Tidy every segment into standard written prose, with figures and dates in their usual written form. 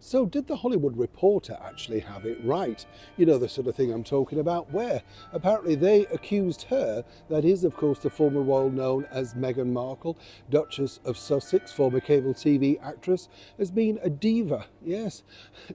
So did the Hollywood Reporter actually have it right? You know, the sort of thing I'm talking about, where apparently they accused her, that is of course the former royal known as Meghan Markle, Duchess of Sussex, former cable TV actress, as being a diva. Yes,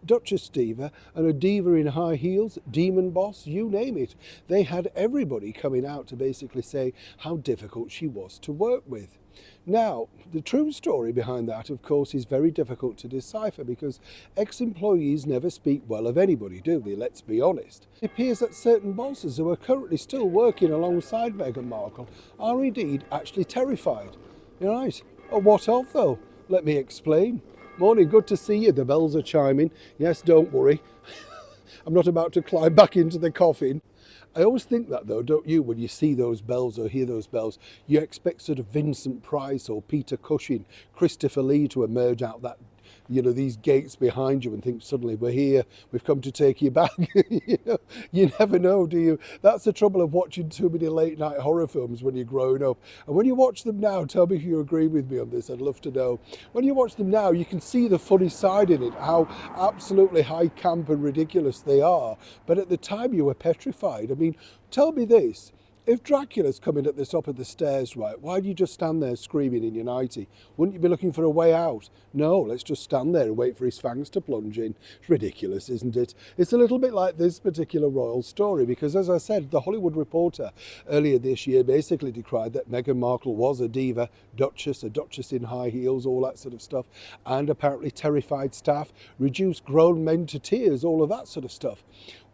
Duchess diva, and a diva in high heels, demon boss, you name it. They had everybody coming out to basically say how difficult she was to work with. Now, the true story behind that, of course, is very difficult to decipher because ex-employees never speak well of anybody, do they? Let's be honest. It appears that certain bosses who are currently still working alongside Meghan Markle are indeed actually terrified. You're right. Oh, what of, though? Let me explain. Morning, good to see you. The bells are chiming. Yes, don't worry. I'm not about to climb back into the coffin. I always think that though, don't you, when you see those bells or hear those bells, you expect sort of Vincent Price or Peter Cushing, Christopher Lee to emerge out that, these gates behind you and think suddenly we're here, we've come to take you back. You never know, do you? That's the trouble of watching too many late night horror films when you're growing up. And when you watch them now, tell me if you agree with me on this, I'd love to know. When you watch them now, you can see the funny side in it, how absolutely high camp and ridiculous they are. But at the time you were petrified. I mean, tell me this. If Dracula's coming at the top of the stairs, right, why do you just stand there screaming in your nightie? Wouldn't you be looking for a way out? No, let's just stand there and wait for his fangs to plunge in. It's ridiculous, isn't it? It's a little bit like this particular royal story because, as I said, the Hollywood Reporter earlier this year basically decried that Meghan Markle was a diva, a duchess in high heels, all that sort of stuff, and apparently terrified staff, reduced grown men to tears, all of that sort of stuff.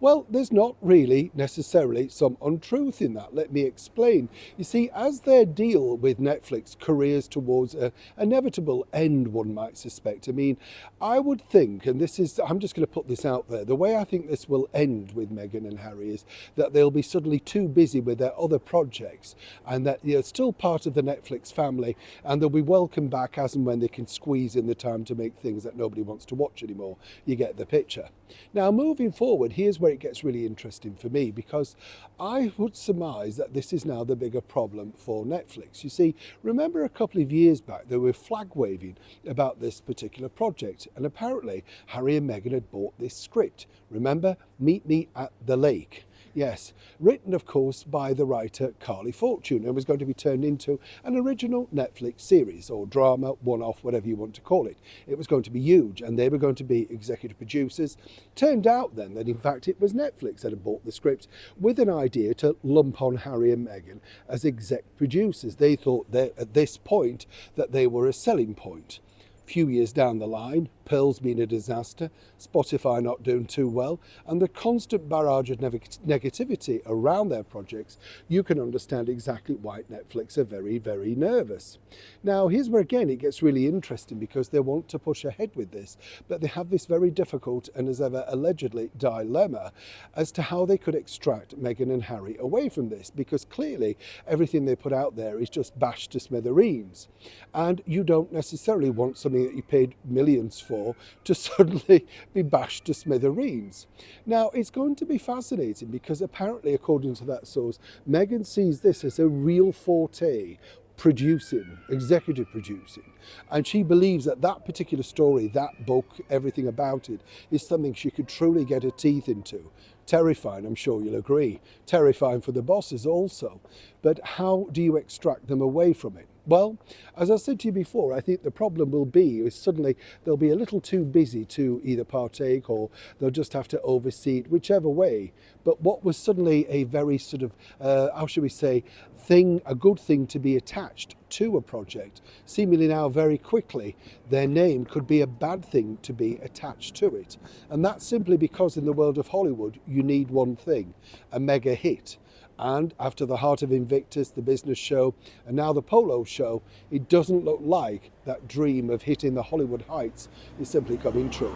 Well, there's not really necessarily some untruth in that. Let me explain. You see, as their deal with Netflix careers towards an inevitable end, one might suspect. I mean, I would think, and I'm just going to put this out there, the way I think this will end with Meghan and Harry is that they'll be suddenly too busy with their other projects and that they're still part of the Netflix family and they'll be welcomed back as and when they can squeeze in the time to make things that nobody wants to watch anymore. You get the picture. Now, moving forward, here's where it gets really interesting for me because I would surmise that this is now the bigger problem for Netflix. You see, remember a couple of years back they were flag waving about this particular project and apparently Harry and Meghan had bought this script. Remember, Meet Me at the Lake. Yes, written of course by the writer Carly Fortune and was going to be turned into an original Netflix series or drama, one-off, whatever you want to call it. It was going to be huge and they were going to be executive producers. Turned out then that in fact it was Netflix that had bought the script with an idea to lump on Harry and Meghan as exec producers. They thought that at this point that they were a selling point. Few years down the line, Pearl's been a disaster, Spotify not doing too well, and the constant barrage of negativity around their projects, you can understand exactly why Netflix are very, very nervous. Now, here's where again it gets really interesting because they want to push ahead with this, but they have this very difficult and as ever allegedly dilemma as to how they could extract Meghan and Harry away from this because clearly everything they put out there is just bashed to smithereens. And you don't necessarily want something that you paid millions for to suddenly be bashed to smithereens. Now, it's going to be fascinating because apparently, according to that source, Meghan sees this as a real forte producing, executive producing. And she believes that that particular story, that book, everything about it, is something she could truly get her teeth into. Terrifying, I'm sure you'll agree. Terrifying for the bosses also. But how do you extract them away from it? Well, as I said to you before, I think the problem will be is suddenly they'll be a little too busy to either partake or they'll just have to oversee it, whichever way. But what was suddenly a very sort of, how should we say, a good thing to be attached to a project, seemingly now very quickly, their name could be a bad thing to be attached to it. And that's simply because in the world of Hollywood, you need one thing, a mega hit. And after The Heart of Invictus, the business show, and now the Polo show, it doesn't look like that dream of hitting the Hollywood heights is simply coming true.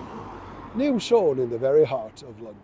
Neil Sean in the very heart of London.